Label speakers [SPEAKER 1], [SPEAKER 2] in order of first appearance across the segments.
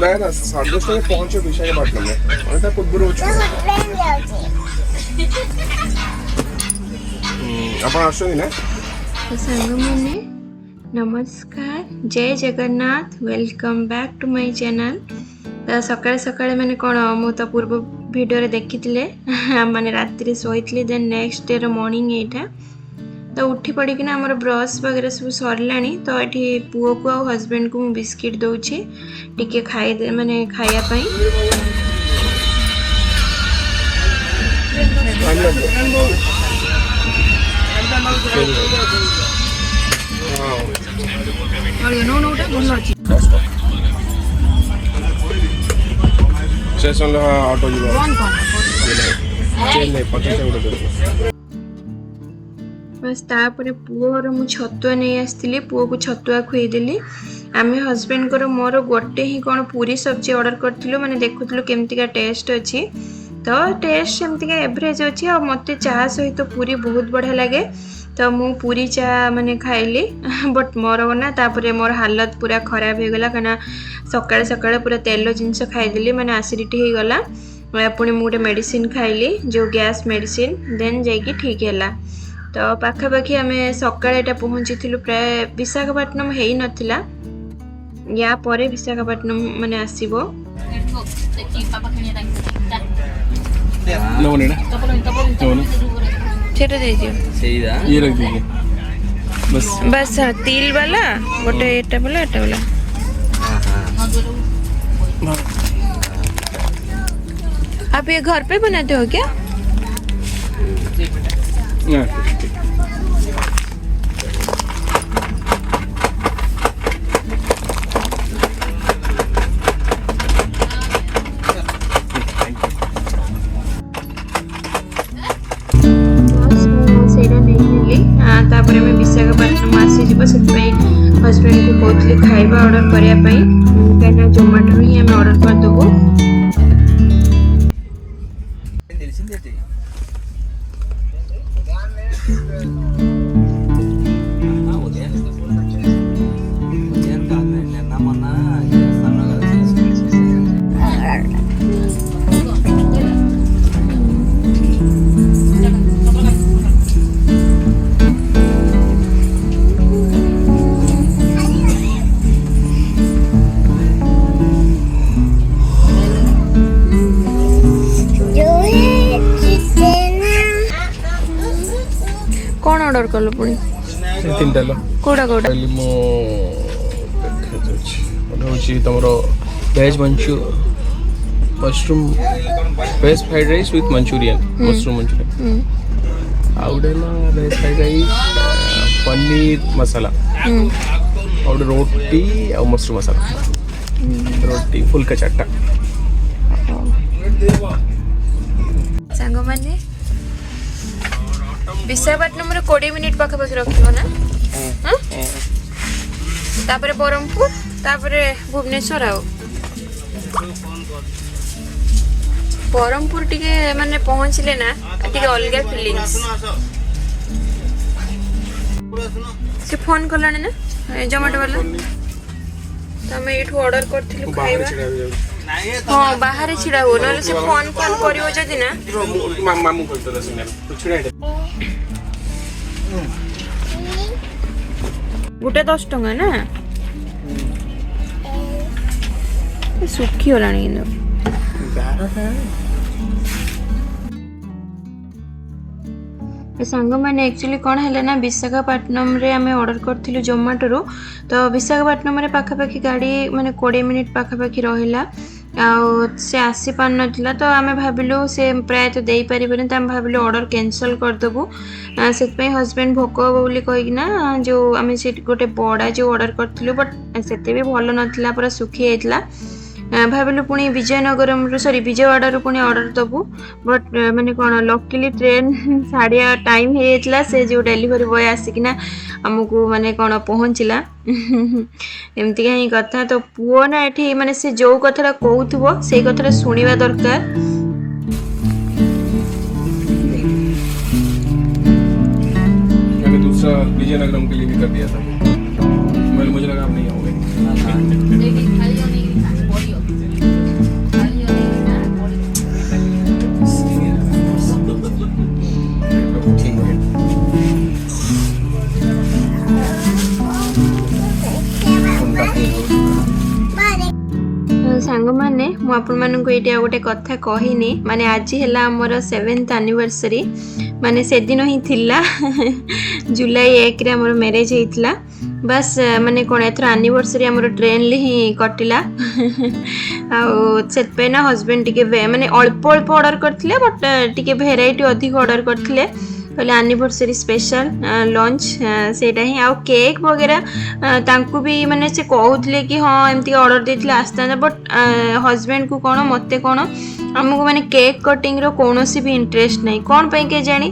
[SPEAKER 1] ना ना 10:30 में पहुंचे विशाखापट्टनम में अरे पूर्व अपन आसो ना
[SPEAKER 2] तो संग मैंने नमस्कार जय Jagannath welcome back to my channel. तो सकाळ सकाळ मैंने कौन मु तो पूर्व वीडियो रे देखी मैंने राति शोई देन नेक्स्ट डे मॉर्निंग एटा तो उठी पड़ी कि आमर ब्रश वगैरह सब सरला तो ये पुओ को आ हस्बैंड को बिस्किट दौची टिके खाई दे माने खाया पाई।
[SPEAKER 1] स्टेशन ऑटो
[SPEAKER 2] बस तापर पुओर मु छतुआ नहीं आसती पुओ को छतुआ खुईदेली। आम हस्बैंड को मोर गोटे ही कौन पूरी सब्जी ऑर्डर करूँ मैंने देखुलु केमतिका टेस्ट अच्छी तो टेस्ट सेमतिका एवरेज अच्छी और मत चाह सहित तो पूरी बहुत बढ़िया लगे तो मु पूरी चा मैंने खाइली बट मोर ना तापर मोर हालत पूरा खराब हो गला कहीं सकाଳେ सकाଳେ पूरा तेल जिनस खाईदेली मैंने एसिडिटी हो गला पुणी मु गोटे मेडिसिन खाइली जो गैस मेडिसिन देन जाइए ठीक है। तो पाखापाखि आम सकाଳେ एटा पहुँची प्राय विशाखापट्टनम हो नथिला या परे विशाखापट्टनम माने आसीबो सेटा दे दियो
[SPEAKER 1] सहीदा ये रख दीजिए बस
[SPEAKER 2] बस तिल वाला गोटे एटा वाला आप ये घर पे बनाते हो क्या? विशाखापट्टनम आसीज हस्बैंड को कहते खाइबा ऑर्डर करने कहीं जोमेटो ही आम ऑर्डर करदेबू। कौन ऑर्डर कलो पुणी
[SPEAKER 1] तीनटा लो
[SPEAKER 2] कोडा कोडा
[SPEAKER 1] मो होची तमरो veg mushroom veg fried rice with manchurian mushroom manchurian आउडे ना veg fried rice paneer masala और रोटी और मशरूम मसाला रोटी फुल्का चाटा
[SPEAKER 2] सांग माने विशाखापट्टनम 20 मिनिट पाखापाखि रखियो ना तापरे बरहमपुर तापरे भुवनेश्वर आओ बरहमपुर टिके माने पहुँचले ना टिके अलग फीलिंग्स से फोन कलाने ना जोमेटो वाला तो आम ये ऑर्डर करथिलु खाइबा हाँ बाहर छिड़ा हो ना से फोन करियो जदी ना
[SPEAKER 1] मामू कहतला सुने तो छिड़ा
[SPEAKER 2] गोटे 10 टंका ना सुखी होलानी सांग मैंने एक्चुअली कौन है ना विशाखापट्टनम रे आम ऑर्डर करूँ जोमेटो तो विशाखापट्टनम रे पाखापाखि गाड़ी माने 20 मिनिट पाखापाखि रहिला से आसी पार ना तो आम भाविलु से प्राय तो दे पारे तो आम भाविलु ऑर्डर कैंसल करदेबू से हस्बैंड भोक हम बोली कहीकिना जो आम से गोटे बड़ा जो ऑर्डर करूँ बट से भी भल नाला पूरा सुखी जाता भाविलु पुणी विजयनगरम सॉरी विजयवाड़ा पुणी ऑर्डर दबू बट माने कौन लकीली ट्रेन साढ़िया टाइम होता से जो डेलीवरी बॉय आसिकिना आमको माने कौन पहुँचला एमती ही कथा तो पुओ ना ये माने से जो कथा कहूब से कथा शुणा दरकार
[SPEAKER 1] दूसरा विजयनगरम के लिए भी कर दिया था मुझे लगा आप नहीं आओगे
[SPEAKER 2] सांग माने मु आपण मानक ये गोटे कथा कहनी माने आज है आमर 7th एनिवर्सरी माने से दिन ही थिला जुलाई 1 रे हमर मैरिज हेतला बस माने कोन एथर एनिवर्सरी हमर ट्रेन ले ही कटिला आ सेत पे ना हस्बैंड टिके माने अल्प अल्प ऑर्डर करथिले बट टिके वेराइटी अधिक ऑर्डर करथिले कहले एनिवर्सरी स्पेशल लंच सेटा ही आ केक वगैरह तांकु भी माने से कहउतले कि हां एमती ऑर्डर देथिले आस्ता बट हस्बैंड को कोन मते कोन हमको माने केक कटिंग रो कोनोसी भी इंटरेस्ट नहीं कोन पई के जानी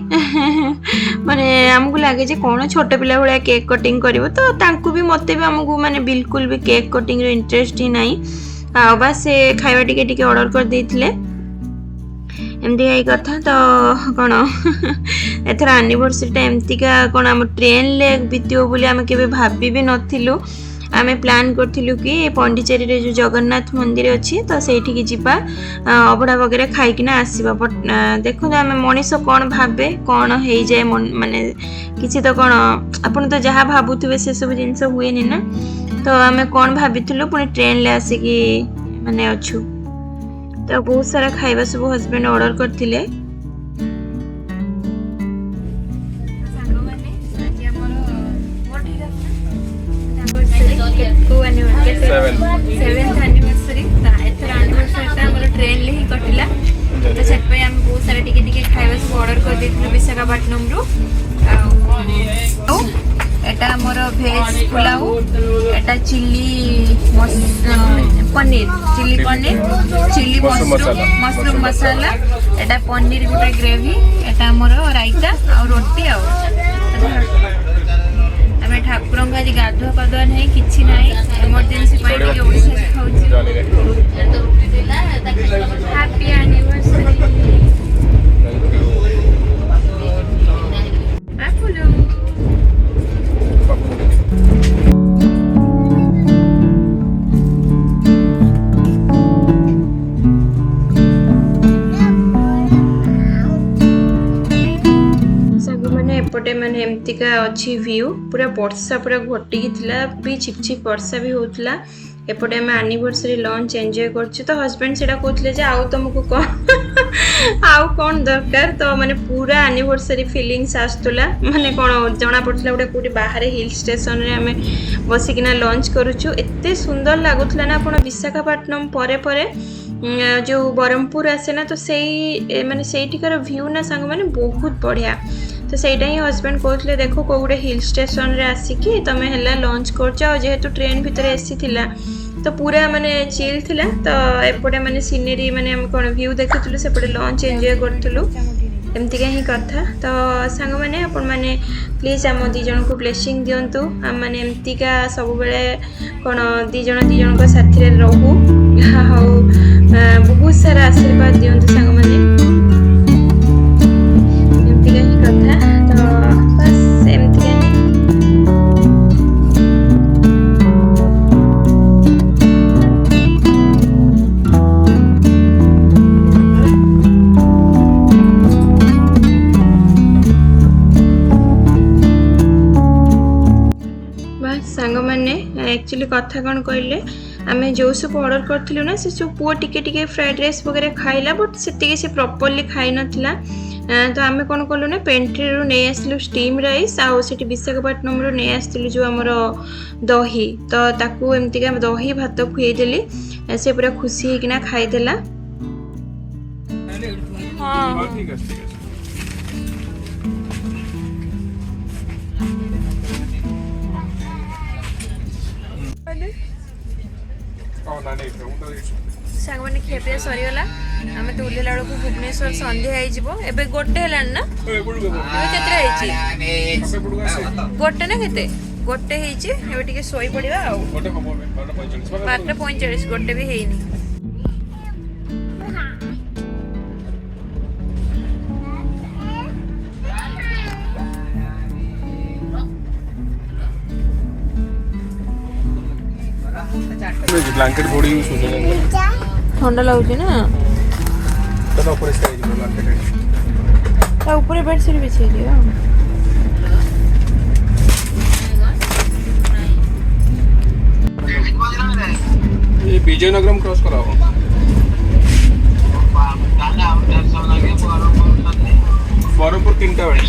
[SPEAKER 2] माने हमको लागे जे कोन छोट पिला भलिया केक कटिंग करिवो तो तांकु भी मते भी हमको माने बिल्कुल भी केक कटिंग रो इंटरेस्ट ही नहीं आ बस से खाइबा टिके टिके ऑर्डर कर देथिले एमती यही कथा तो कौन एथर एनिवर्सरी टा एमती का कौन आम ट्रेन ले बीतियो बोली आम के भाभी भी नथिलु आमे प्लान करथिलु कि पौंडीचेरी रे जो जगन्नाथ मंदिर अच्छी तो सेठी जीवा अबड़ा वगैरह खाइकिना आसीबा बट देखो आमे मनीष कौन भाबे कौन हो जाए माने किसी तो कौन अपन तो जहाँ भाबुथिबे से सब जिनस हुए नि ना तो आमे कौन भाबिथिलु पुनी ट्रेन ले आसिकी माने अछु तो बहुत सारा खाइबा सब हस्बैंड ऑर्डर करथिले ट्रेन ले ही कटिला तो सेटपई हम बहुत सारा टिके टिके खाइबा सब ऑर्डर कर देथिलु विशाखापट्टनम रु एटा हमर भेज पुलाव एटा chilli paneer chilli paneer chilli mushroom masala एटा पनीर गोटे ग्रेवी एटा हमर रायता आ रोटी आ आमे ठाकुर का आज गाधुआ पाधुआ नहीं किछि नहीं इमरजेंसी पाई के ओडिसा से खाउची हैप्पी एनिवर्सरी एपटे माने एमती का अच्छी व्यू पूरा वर्षा पूरा घोटिकी थिला भी छिपछिप वर्षा भी होतला एपटे हम एनिवर्सरी लंच एंजॉय करछु तो हस्बैंड सेटा कहथले जे आउ तुमको कोन आउ कोन दरकार तो माने पूरा एनिवर्सरी फीलिंग्स आस्तुला माने कोन जणा पड़थला गोटे कोटी बाहर हिल स्टेशन रे हमें बसिकिना लंच करूछु एते सुंदर लागुथला ना आपण विशाखापट्टनम परे परे जो बरहमपुर आसे ना तो सेई माने सेइटिकार व्यू ना संग माने बहुत बढ़िया तो सेटा ही हस्बैंड कहते देखो कौ गोटे हिल स्टेशन रे आसिकी तमें है लंच कर जेहेतु ट्रेन भितर एसी थिला तो पूरा माने चिल थिला तो एपटे माने सीनरी माने हम कोन व्यू देखितलु सेपटे लंच एंजॉय करथलु एमती का ही कथा तो सांग माने अपन माने प्लीज आम दी जन को ब्लेसिंग दियंतु हम माने एमती का सब बेले कोन दी जन को साथी रे रहू बहुत सारा आशीर्वाद दियंतु सांग माने एक्चुअली कथा कौन कहले आम जो सब ऑर्डर करूँ ना से सब पुआ टिके टिके फ्राइड राइस वगैरह खाइला बट से प्रॉपर्ली खाई नथिला तो आम कौन कलु ना पेंट्री रू नहीं आसलु स्टीम राइस आउ से विशाखापट्टनम रू नहीं आसलु जो आमर दही तो ताकू एमती का दही भात खुएदेली से पूरा खुशी होकिना खाईदेला सांग मैंने खेपिया सरीगला आम तो उल्लेला बेलू भुवनेश्वर संध्या एबे गोटे हेलान ना गोटे ना केते गोटे एबे टिके सोई पड़िबा आ 12:45 गोटे भी हेइनी
[SPEAKER 1] ब्लैंकेट बॉडी यूज होते
[SPEAKER 2] ठंडा लगुच ना
[SPEAKER 1] तो ऊपर से ब्लैंकेट
[SPEAKER 2] ऊपर बेडशीट बिछे दियो
[SPEAKER 1] ये विजयनगरम क्रॉस कराओ बरहमपुर 3टा बेले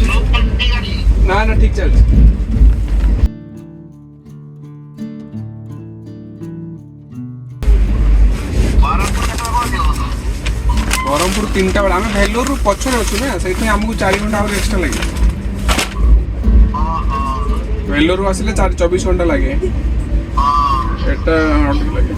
[SPEAKER 1] ना ना ठीक चल बरहमपुर 3टा बेले आम भेलोर पछरे अच्छु ना से आमको 4 घंटा और एक्स्ट्रा लगे भेलोर आसिले 24 घंटा लगे एटा अधिक लगे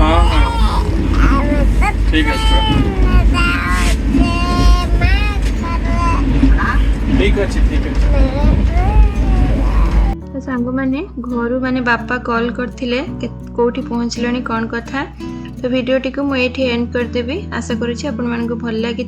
[SPEAKER 1] हाँ हाँ ठीक है ठीक अच्छे ठीक है
[SPEAKER 2] तो सांग मैंने घर माने बापा कॉल करथिले कोठी पहुँचलनी कौन कथा तो वीडियोटी को मुझे एंड करदेवी आशा करुँच आपण मानक भल लगी।